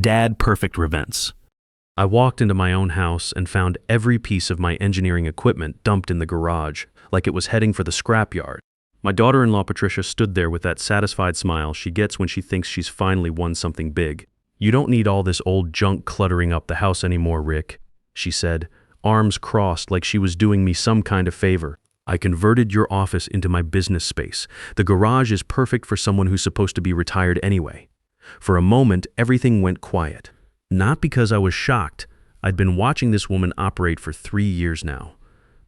Dad perfect events. I walked into my own house and found every piece of my engineering equipment dumped in the garage, like it was heading for the scrapyard. My daughter-in-law Patricia stood there with that satisfied smile she gets when she thinks she's finally won something big. "You don't need all this old junk cluttering up the house anymore, Rick," she said, arms crossed like she was doing me some kind of favor. "I converted your office into my business space. The garage is perfect for someone who's supposed to be retired anyway." For a moment, everything went quiet. Not because I was shocked. I'd been watching this woman operate for 3 years now.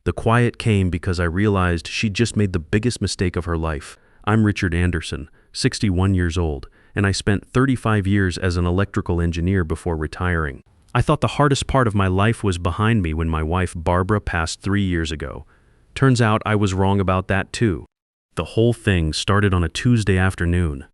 The quiet came because I realized she'd just made the biggest mistake of her life. I'm Richard Anderson, 61 years old, and I spent 35 years as an electrical engineer before retiring. I thought the hardest part of my life was behind me when my wife Barbara passed 3 years ago. Turns out I was wrong about that too. The whole thing started on a Tuesday afternoon.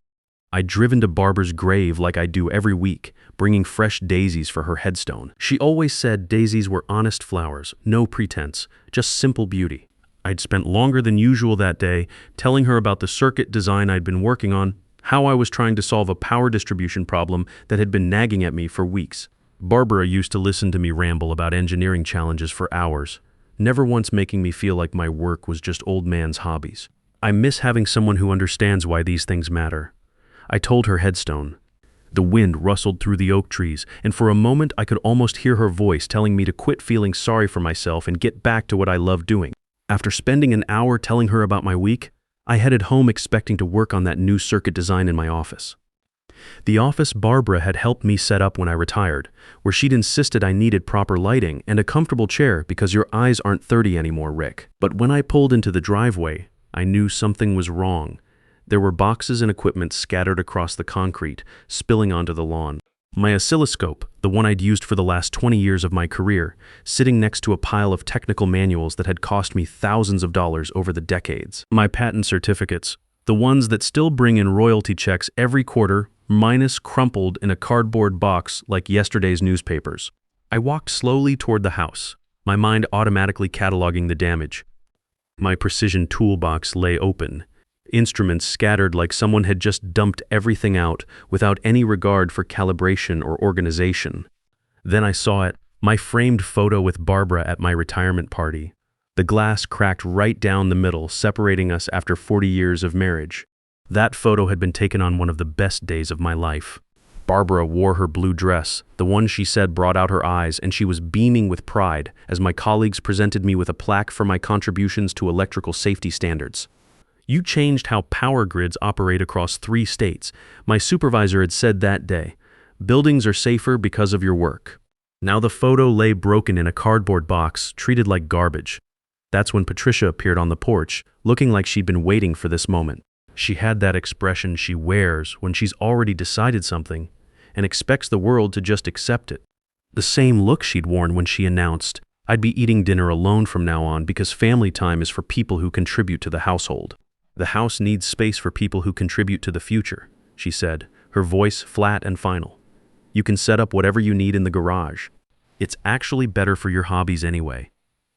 I'd driven to Barbara's grave like I do every week, bringing fresh daisies for her headstone. She always said daisies were honest flowers, no pretense, just simple beauty. I'd spent longer than usual that day telling her about the circuit design I'd been working on, how I was trying to solve a power distribution problem that had been nagging at me for weeks. Barbara used to listen to me ramble about engineering challenges for hours, never once making me feel like my work was just old man's hobbies. I miss having someone who understands why these things matter. I told her headstone. The wind rustled through the oak trees, and for a moment I could almost hear her voice telling me to quit feeling sorry for myself and get back to what I love doing. After spending an hour telling her about my week, I headed home expecting to work on that new circuit design in my office. The office Barbara had helped me set up when I retired, where she'd insisted I needed proper lighting and a comfortable chair because your eyes aren't 30 anymore, Rick. But when I pulled into the driveway, I knew something was wrong. There were boxes and equipment scattered across the concrete, spilling onto the lawn. My oscilloscope, the one I'd used for the last 20 years of my career, sitting next to a pile of technical manuals that had cost me thousands of dollars over the decades. My patent certificates, the ones that still bring in royalty checks every quarter, minus crumpled in a cardboard box like yesterday's newspapers. I walked slowly toward the house, my mind automatically cataloging the damage. My precision toolbox lay open, instruments scattered like someone had just dumped everything out without any regard for calibration or organization. Then I saw it, my framed photo with Barbara at my retirement party. The glass cracked right down the middle, separating us after 40 years of marriage. That photo had been taken on one of the best days of my life. Barbara wore her blue dress, the one she said brought out her eyes, and she was beaming with pride as my colleagues presented me with a plaque for my contributions to electrical safety standards. "You changed how power grids operate across 3 states. My supervisor had said that day. Buildings are safer because of your work." Now the photo lay broken in a cardboard box, treated like garbage. That's when Patricia appeared on the porch, looking like she'd been waiting for this moment. She had that expression she wears when she's already decided something and expects the world to just accept it. The same look she'd worn when she announced, "I'd be eating dinner alone from now on because family time is for people who contribute to the household." "The house needs space for people who contribute to the future," she said, her voice flat and final. "You can set up whatever you need in the garage. It's actually better for your hobbies anyway.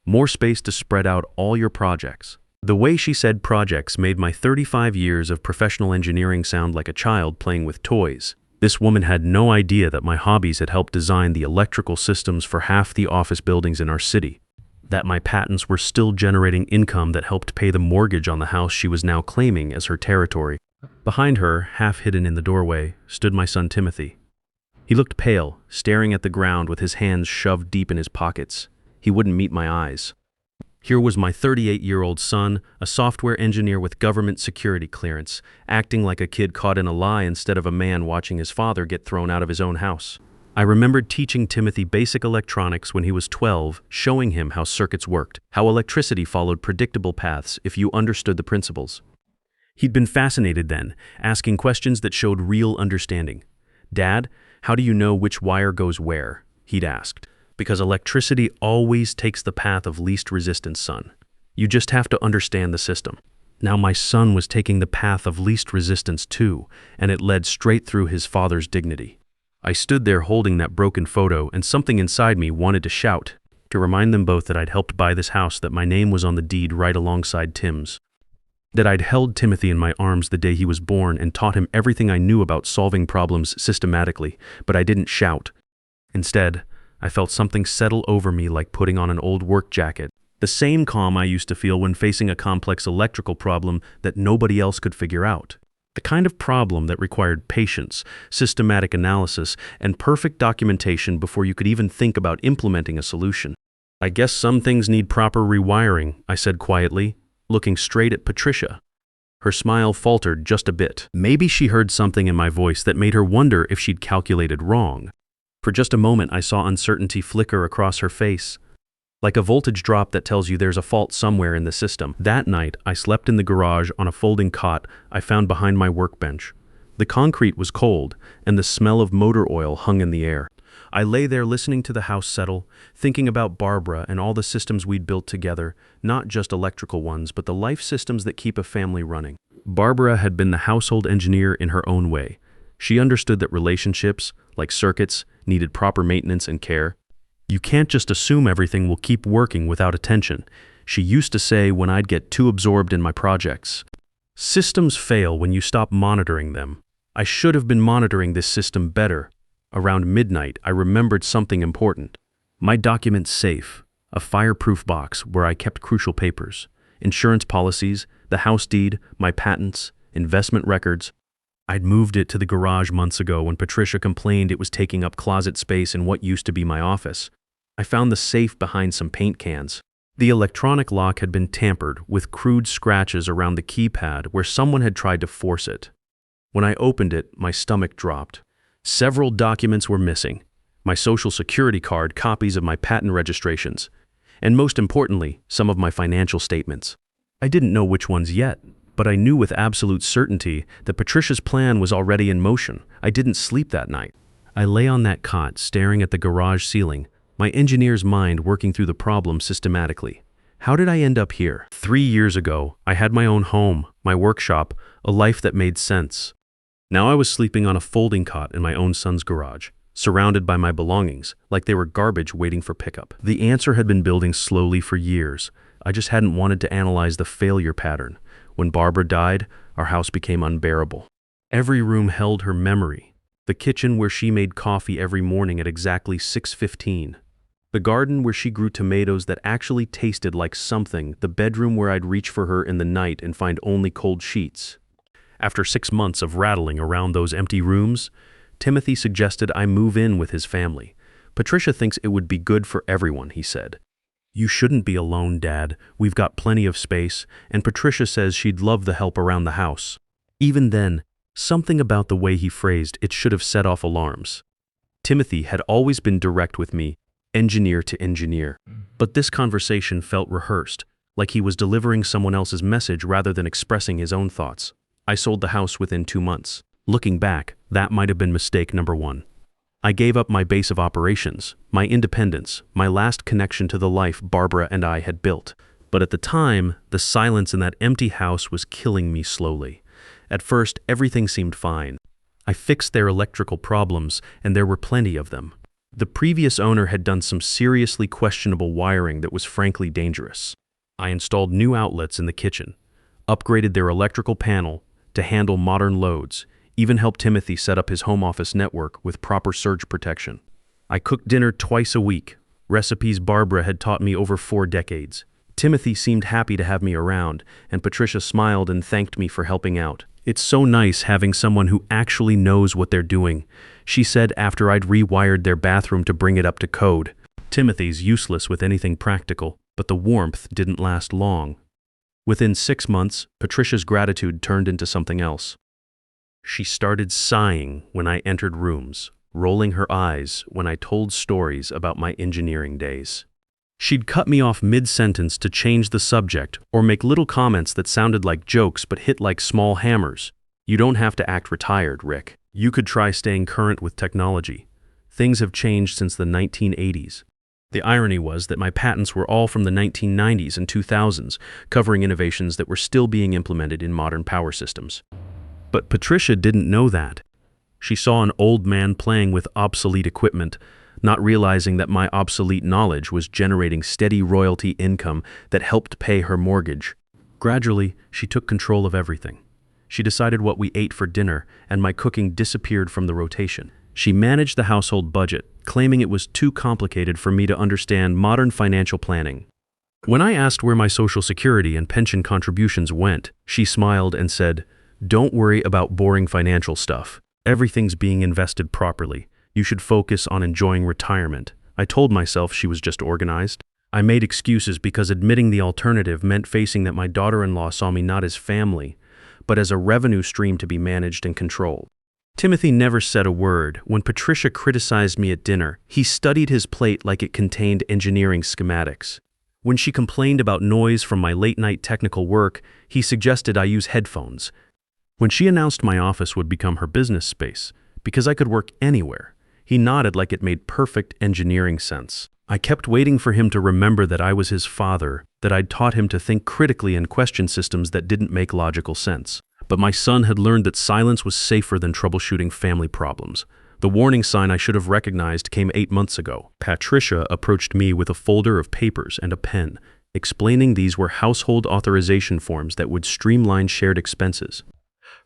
More space to spread out all your projects." The way she said projects made my 35 years of professional engineering sound like a child playing with toys. This woman had no idea that my hobbies had helped design the electrical systems for half the office buildings in our city, that my patents were still generating income that helped pay the mortgage on the house she was now claiming as her territory. Behind her, half hidden in the doorway, stood my son Timothy. He looked pale, staring at the ground with his hands shoved deep in his pockets. He wouldn't meet my eyes. Here was my 38-year-old son, a software engineer with government security clearance, acting like a kid caught in a lie instead of a man watching his father get thrown out of his own house. I remembered teaching Timothy basic electronics when he was 12, showing him how circuits worked, how electricity followed predictable paths if you understood the principles. He'd been fascinated then, asking questions that showed real understanding. "Dad, how do you know which wire goes where?" he'd asked. "Because electricity always takes the path of least resistance, son. You just have to understand the system." Now my son was taking the path of least resistance too, and it led straight through his father's dignity. I stood there holding that broken photo, and something inside me wanted to shout, to remind them both that I'd helped buy this house, that my name was on the deed right alongside Tim's. That I'd held Timothy in my arms the day he was born and taught him everything I knew about solving problems systematically, but I didn't shout. Instead, I felt something settle over me like putting on an old work jacket. The same calm I used to feel when facing a complex electrical problem that nobody else could figure out. The kind of problem that required patience, systematic analysis, and perfect documentation before you could even think about implementing a solution. I guess some things need proper rewiring, I said quietly, looking straight at Patricia. Her smile faltered just a bit. Maybe she heard something in my voice that made her wonder if she'd calculated wrong. For just a moment, I saw uncertainty flicker across her face, like a voltage drop that tells you there's a fault somewhere in the system. That night, I slept in the garage on a folding cot I found behind my workbench. The concrete was cold, and the smell of motor oil hung in the air. I lay there listening to the house settle, thinking about Barbara and all the systems we'd built together, not just electrical ones, but the life systems that keep a family running. Barbara had been the household engineer in her own way. She understood that relationships, like circuits, needed proper maintenance and care. You can't just assume everything will keep working without attention, she used to say when I'd get too absorbed in my projects. Systems fail when you stop monitoring them. I should have been monitoring this system better. Around midnight, I remembered something important. My document safe, a fireproof box where I kept crucial papers, insurance policies, the house deed, my patents, investment records. I'd moved it to the garage months ago when Patricia complained it was taking up closet space in what used to be my office. I found the safe behind some paint cans. The electronic lock had been tampered with crude scratches around the keypad where someone had tried to force it. When I opened it, my stomach dropped. Several documents were missing: my social security card, copies of my patent registrations, and most importantly, some of my financial statements. I didn't know which ones yet, but I knew with absolute certainty that Patricia's plan was already in motion. I didn't sleep that night. I lay on that cot, staring at the garage ceiling, my engineer's mind working through the problem systematically. How did I end up here? 3 years ago, I had my own home, my workshop, a life that made sense. Now I was sleeping on a folding cot in my own son's garage, surrounded by my belongings, like they were garbage waiting for pickup. The answer had been building slowly for years. I just hadn't wanted to analyze the failure pattern. When Barbara died, our house became unbearable. Every room held her memory. The kitchen where she made coffee every morning at exactly 6:15. The garden where she grew tomatoes that actually tasted like something. The bedroom where I'd reach for her in the night and find only cold sheets. After 6 months of rattling around those empty rooms, Timothy suggested I move in with his family. Patricia thinks it would be good for everyone, he said. You shouldn't be alone, Dad. We've got plenty of space, and Patricia says she'd love the help around the house. Even then, something about the way he phrased it should have set off alarms. Timothy had always been direct with me, engineer to engineer. But this conversation felt rehearsed, like he was delivering someone else's message rather than expressing his own thoughts. I sold the house within 2 months. Looking back, that might have been mistake number 1. I gave up my base of operations, my independence, my last connection to the life Barbara and I had built. But at the time, the silence in that empty house was killing me slowly. At first, everything seemed fine. I fixed their electrical problems, and there were plenty of them. The previous owner had done some seriously questionable wiring that was frankly dangerous. I installed new outlets in the kitchen, upgraded their electrical panel to handle modern loads, even helped Timothy set up his home office network with proper surge protection. I cooked dinner twice a week, recipes Barbara had taught me over 4 decades. Timothy seemed happy to have me around, and Patricia smiled and thanked me for helping out. It's so nice having someone who actually knows what they're doing, she said after I'd rewired their bathroom to bring it up to code. Timothy's useless with anything practical, but the warmth didn't last long. Within 6 months, Patricia's gratitude turned into something else. She started sighing when I entered rooms, rolling her eyes when I told stories about my engineering days. She'd cut me off mid-sentence to change the subject or make little comments that sounded like jokes but hit like small hammers. You don't have to act retired, Rick. You could try staying current with technology. Things have changed since the 1980s. The irony was that my patents were all from the 1990s and 2000s, covering innovations that were still being implemented in modern power systems. But Patricia didn't know that. She saw an old man playing with obsolete equipment, not realizing that my obsolete knowledge was generating steady royalty income that helped pay her mortgage. Gradually, she took control of everything. She decided what we ate for dinner, and my cooking disappeared from the rotation. She managed the household budget, claiming it was too complicated for me to understand modern financial planning. When I asked where my Social Security and pension contributions went, she smiled and said, "Don't worry about boring financial stuff. Everything's being invested properly. You should focus on enjoying retirement." I told myself she was just organized. I made excuses because admitting the alternative meant facing that my daughter-in-law saw me not as family, but as a revenue stream to be managed and controlled. Timothy never said a word. When Patricia criticized me at dinner, he studied his plate like it contained engineering schematics. When she complained about noise from my late-night technical work, he suggested I use headphones. When she announced my office would become her business space, because I could work anywhere, he nodded like it made perfect engineering sense. I kept waiting for him to remember that I was his father, that I'd taught him to think critically and question systems that didn't make logical sense. But my son had learned that silence was safer than troubleshooting family problems. The warning sign I should have recognized came 8 months ago. Patricia approached me with a folder of papers and a pen, explaining these were household authorization forms that would streamline shared expenses.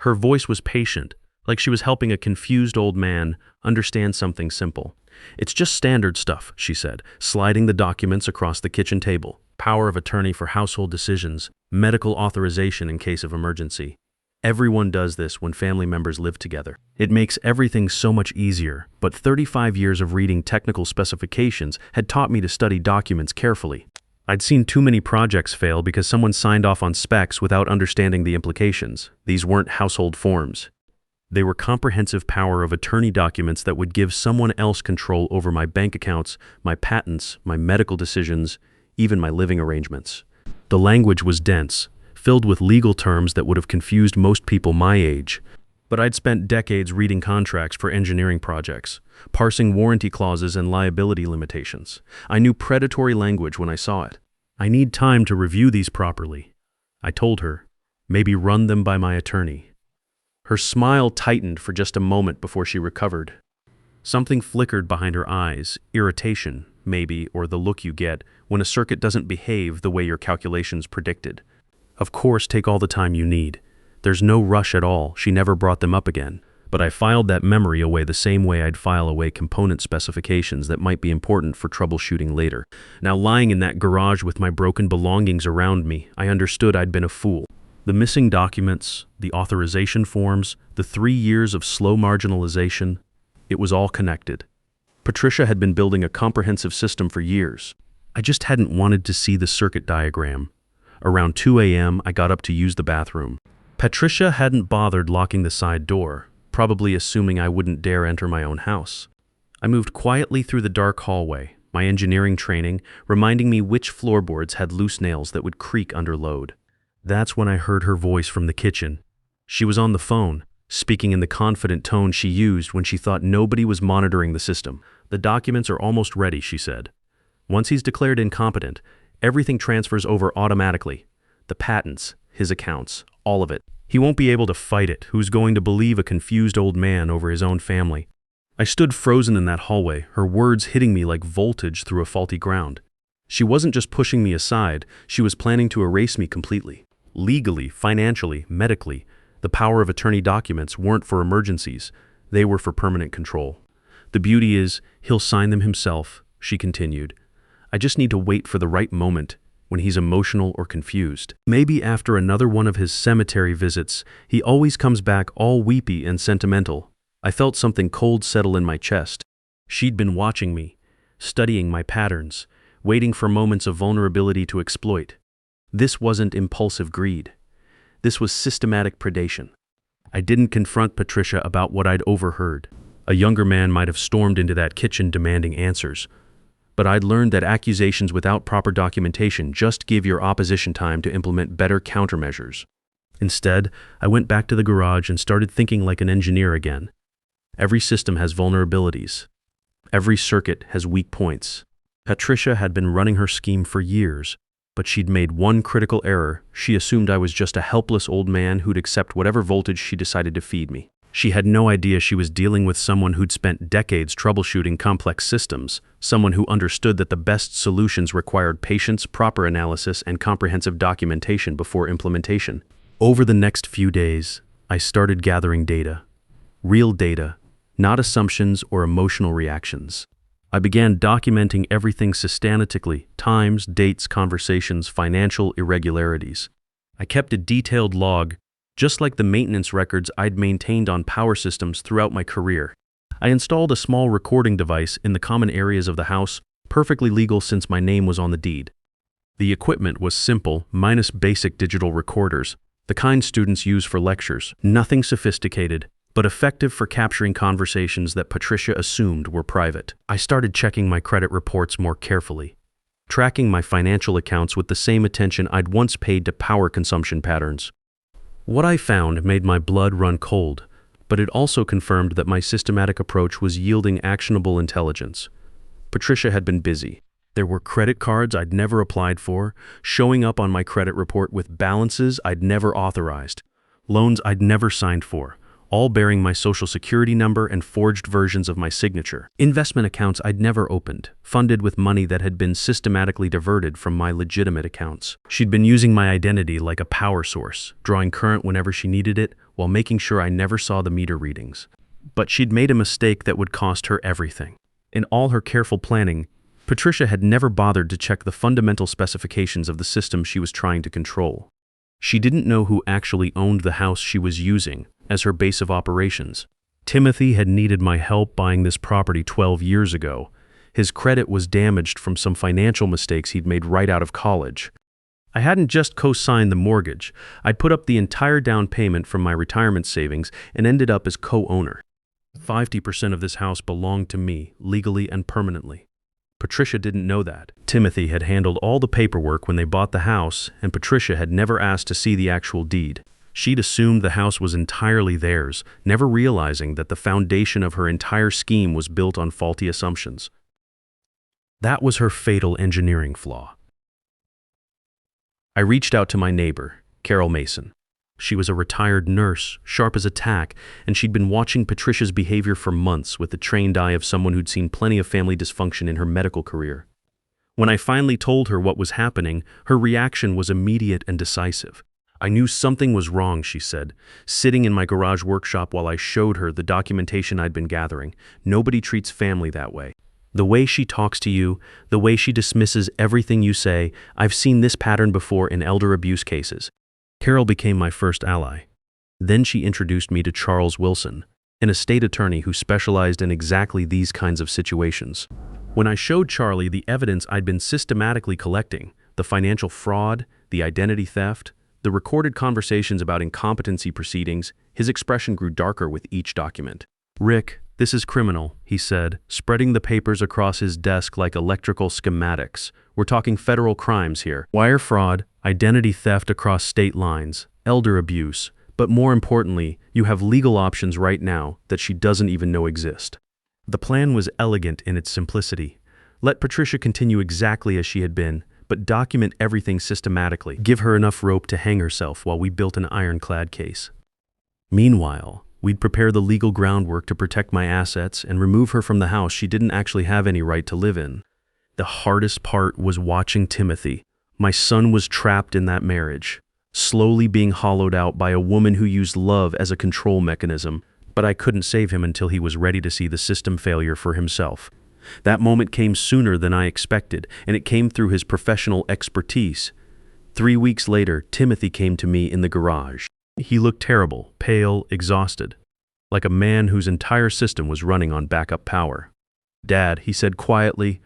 Her voice was patient, like she was helping a confused old man understand something simple. "It's just standard stuff," she said, sliding the documents across the kitchen table. "Power of attorney for household decisions, medical authorization in case of emergency. Everyone does this when family members live together. It makes everything so much easier, but 35 years of reading technical specifications had taught me to study documents carefully. I'd seen too many projects fail because someone signed off on specs without understanding the implications. These weren't household forms. They were comprehensive power of attorney documents that would give someone else control over my bank accounts, my patents, my medical decisions, even my living arrangements. The language was dense, filled with legal terms that would have confused most people my age. But I'd spent decades reading contracts for engineering projects, parsing warranty clauses and liability limitations. I knew predatory language when I saw it. "I need time to review these properly," I told her. "Maybe run them by my attorney." Her smile tightened for just a moment before she recovered. Something flickered behind her eyes, irritation, maybe, or the look you get when a circuit doesn't behave the way your calculations predicted. "Of course, take all the time you need. There's no rush at all." She never brought them up again. But I filed that memory away the same way I'd file away component specifications that might be important for troubleshooting later. Now, lying in that garage with my broken belongings around me, I understood I'd been a fool. The missing documents, the authorization forms, the 3 years of slow marginalization, it was all connected. Patricia had been building a comprehensive system for years. I just hadn't wanted to see the circuit diagram. Around 2 a.m., I got up to use the bathroom. Patricia hadn't bothered locking the side door, probably assuming I wouldn't dare enter my own house. I moved quietly through the dark hallway, my engineering training reminding me which floorboards had loose nails that would creak under load. That's when I heard her voice from the kitchen. She was on the phone, speaking in the confident tone she used when she thought nobody was monitoring the system. "The documents are almost ready," she said. "Once he's declared incompetent, everything transfers over automatically. The patents, his accounts, all of it. He won't be able to fight it. Who's going to believe a confused old man over his own family?" I stood frozen in that hallway, her words hitting me like voltage through a faulty ground. She wasn't just pushing me aside, she was planning to erase me completely. Legally, financially, medically, the power of attorney documents weren't for emergencies. They were for permanent control. "The beauty is, he'll sign them himself," she continued. "I just need to wait for the right moment, when he's emotional or confused. Maybe after another one of his cemetery visits, he always comes back all weepy and sentimental." I felt something cold settle in my chest. She'd been watching me, studying my patterns, waiting for moments of vulnerability to exploit. This wasn't impulsive greed. This was systematic predation. I didn't confront Patricia about what I'd overheard. A younger man might have stormed into that kitchen demanding answers. But I'd learned that accusations without proper documentation just give your opposition time to implement better countermeasures. Instead, I went back to the garage and started thinking like an engineer again. Every system has vulnerabilities. Every circuit has weak points. Patricia had been running her scheme for years, but she'd made one critical error. She assumed I was just a helpless old man who'd accept whatever voltage she decided to feed me. She had no idea she was dealing with someone who'd spent decades troubleshooting complex systems, someone who understood that the best solutions required patience, proper analysis, and comprehensive documentation before implementation. Over the next few days, I started gathering data. Real data, not assumptions or emotional reactions. I began documenting everything systematically: times, dates, conversations, financial irregularities. I kept a detailed log, just like the maintenance records I'd maintained on power systems throughout my career. I installed a small recording device in the common areas of the house, perfectly legal since my name was on the deed. The equipment was simple, minus basic digital recorders, the kind students use for lectures. Nothing sophisticated, but effective for capturing conversations that Patricia assumed were private. I started checking my credit reports more carefully, tracking my financial accounts with the same attention I'd once paid to power consumption patterns. What I found made my blood run cold, but it also confirmed that my systematic approach was yielding actionable intelligence. Patricia had been busy. There were credit cards I'd never applied for, showing up on my credit report with balances I'd never authorized, loans I'd never signed for, all bearing my social security number and forged versions of my signature. Investment accounts I'd never opened, funded with money that had been systematically diverted from my legitimate accounts. She'd been using my identity like a power source, drawing current whenever she needed it, while making sure I never saw the meter readings. But she'd made a mistake that would cost her everything. In all her careful planning, Patricia had never bothered to check the fundamental specifications of the system she was trying to control. She didn't know who actually owned the house she was using as her base of operations. Timothy had needed my help buying this property 12 years ago. His credit was damaged from some financial mistakes he'd made right out of college. I hadn't just co-signed the mortgage. I'd put up the entire down payment from my retirement savings and ended up as co-owner. 50% of this house belonged to me, legally and permanently. Patricia didn't know that. Timothy had handled all the paperwork when they bought the house, and Patricia had never asked to see the actual deed. She'd assumed the house was entirely theirs, never realizing that the foundation of her entire scheme was built on faulty assumptions. That was her fatal engineering flaw. I reached out to my neighbor, Carol Mason. She was a retired nurse, sharp as a tack, and she'd been watching Patricia's behavior for months with the trained eye of someone who'd seen plenty of family dysfunction in her medical career. When I finally told her what was happening, her reaction was immediate and decisive. I knew something was wrong, she said, sitting in my garage workshop while I showed her the documentation I'd been gathering. Nobody treats family that way. The way she talks to you, the way she dismisses everything you say, I've seen this pattern before in elder abuse cases. Carol became my first ally. Then she introduced me to Charles Wilson, an estate attorney who specialized in exactly these kinds of situations. When I showed Charlie the evidence I'd been systematically collecting, the financial fraud, the identity theft, the recorded conversations about incompetency proceedings, his expression grew darker with each document. "Rick, this is criminal," he said, spreading the papers across his desk like electrical schematics. "We're talking federal crimes here. Wire fraud, identity theft across state lines, elder abuse, but more importantly, you have legal options right now that she doesn't even know exist." The plan was elegant in its simplicity. Let Patricia continue exactly as she had been, but document everything systematically. Give her enough rope to hang herself while we built an ironclad case. Meanwhile, we'd prepare the legal groundwork to protect my assets and remove her from the house she didn't actually have any right to live in. The hardest part was watching Timothy. My son was trapped in that marriage, slowly being hollowed out by a woman who used love as a control mechanism, but I couldn't save him until he was ready to see the system failure for himself. That moment came sooner than I expected, and it came through his professional expertise. 3 weeks later, Timothy came to me in the garage. He looked terrible, pale, exhausted, like a man whose entire system was running on backup power. "Dad," he said quietly,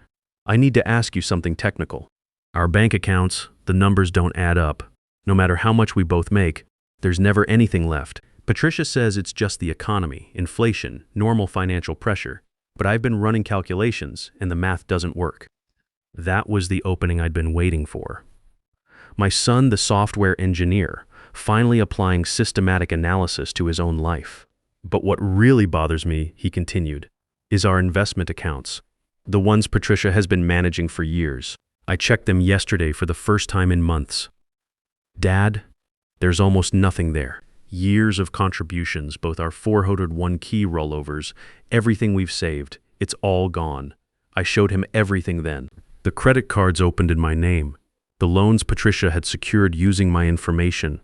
"I need to ask you something technical. Our bank accounts, the numbers don't add up. No matter how much we both make, there's never anything left. Patricia says it's just the economy, inflation, normal financial pressure. But I've been running calculations, and the math doesn't work." That was the opening I'd been waiting for. My son, the software engineer, finally applying systematic analysis to his own life. "But what really bothers me," he continued, "is our investment accounts. The ones Patricia has been managing for years. I checked them yesterday for the first time in months. Dad, there's almost nothing there." Years of contributions, both our 401k rollovers, everything we've saved, it's all gone. I showed him everything then. The credit cards opened in my name. The loans Patricia had secured using my information.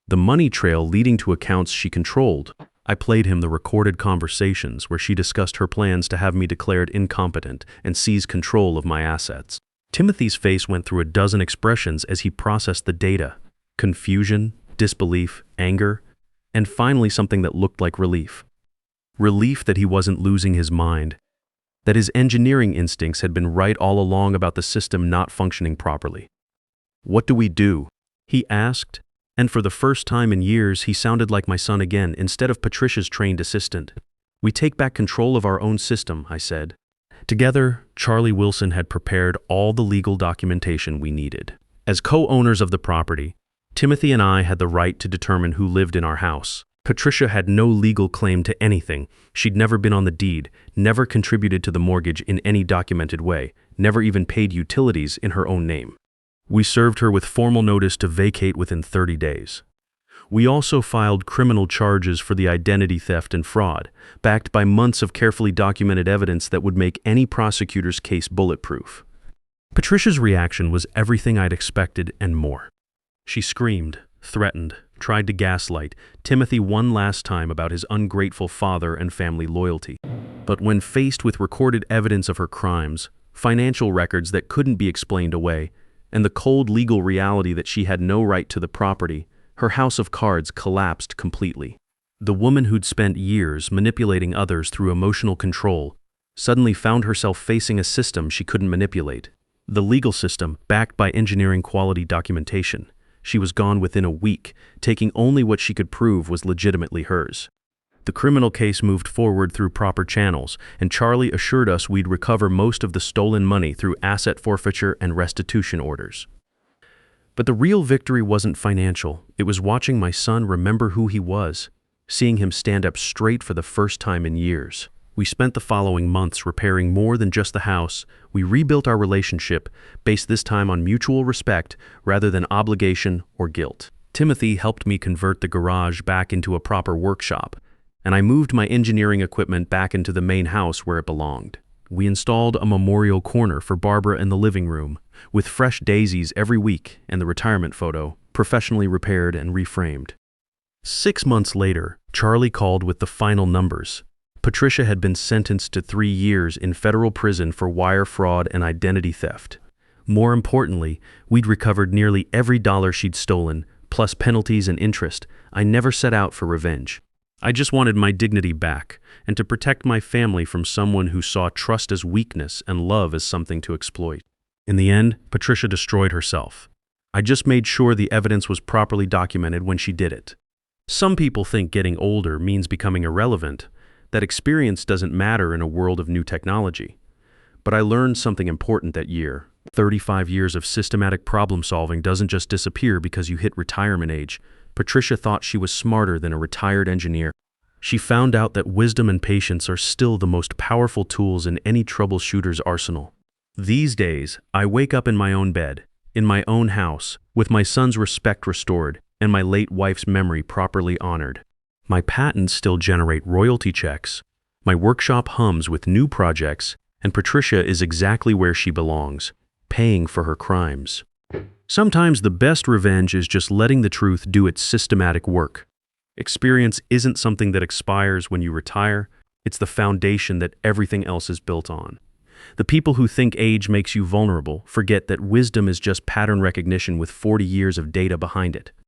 The money trail leading to accounts she controlled. I played him the recorded conversations where she discussed her plans to have me declared incompetent and seize control of my assets. Timothy's face went through a dozen expressions as he processed the data. Confusion, disbelief, anger, and finally something that looked like relief. Relief that he wasn't losing his mind, that his engineering instincts had been right all along about the system not functioning properly. "What do we do?" he asked, and for the first time in years he sounded like my son again instead of Patricia's trained assistant. "We take back control of our own system," I said. Together, Charlie Wilson had prepared all the legal documentation we needed. As co-owners of the property, Timothy and I had the right to determine who lived in our house. Patricia had no legal claim to anything. She'd never been on the deed, never contributed to the mortgage in any documented way, never even paid utilities in her own name. We served her with formal notice to vacate within 30 days. We also filed criminal charges for the identity theft and fraud, backed by months of carefully documented evidence that would make any prosecutor's case bulletproof. Patricia's reaction was everything I'd expected and more. She screamed, threatened, tried to gaslight Timothy one last time about his ungrateful father and family loyalty. But when faced with recorded evidence of her crimes, financial records that couldn't be explained away, and the cold legal reality that she had no right to the property, her house of cards collapsed completely. The woman who'd spent years manipulating others through emotional control suddenly found herself facing a system she couldn't manipulate. The legal system, backed by engineering quality documentation. She was gone within a week, taking only what she could prove was legitimately hers. The criminal case moved forward through proper channels, and Charlie assured us we'd recover most of the stolen money through asset forfeiture and restitution orders. But the real victory wasn't financial. It was watching my son remember who he was, seeing him stand up straight for the first time in years. We spent the following months repairing more than just the house. We rebuilt our relationship, based this time on mutual respect rather than obligation or guilt. Timothy helped me convert the garage back into a proper workshop, and I moved my engineering equipment back into the main house where it belonged. We installed a memorial corner for Barbara in the living room, with fresh daisies every week and the retirement photo, professionally repaired and reframed. 6 months later, Charlie called with the final numbers. Patricia had been sentenced to 3 years in federal prison for wire fraud and identity theft. More importantly, we'd recovered nearly every dollar she'd stolen, plus penalties and interest. I never set out for revenge. I just wanted my dignity back, and to protect my family from someone who saw trust as weakness and love as something to exploit. In the end, Patricia destroyed herself. I just made sure the evidence was properly documented when she did it. Some people think getting older means becoming irrelevant, that experience doesn't matter in a world of new technology. But I learned something important that year. 35 years of systematic problem solving doesn't just disappear because you hit retirement age. Patricia thought she was smarter than a retired engineer. She found out that wisdom and patience are still the most powerful tools in any troubleshooter's arsenal. These days, I wake up in my own bed, in my own house, with my son's respect restored and my late wife's memory properly honored. My patents still generate royalty checks, my workshop hums with new projects, and Patricia is exactly where she belongs, paying for her crimes. Sometimes the best revenge is just letting the truth do its systematic work. Experience isn't something that expires when you retire, it's the foundation that everything else is built on. The people who think age makes you vulnerable forget that wisdom is just pattern recognition with 40 years of data behind it.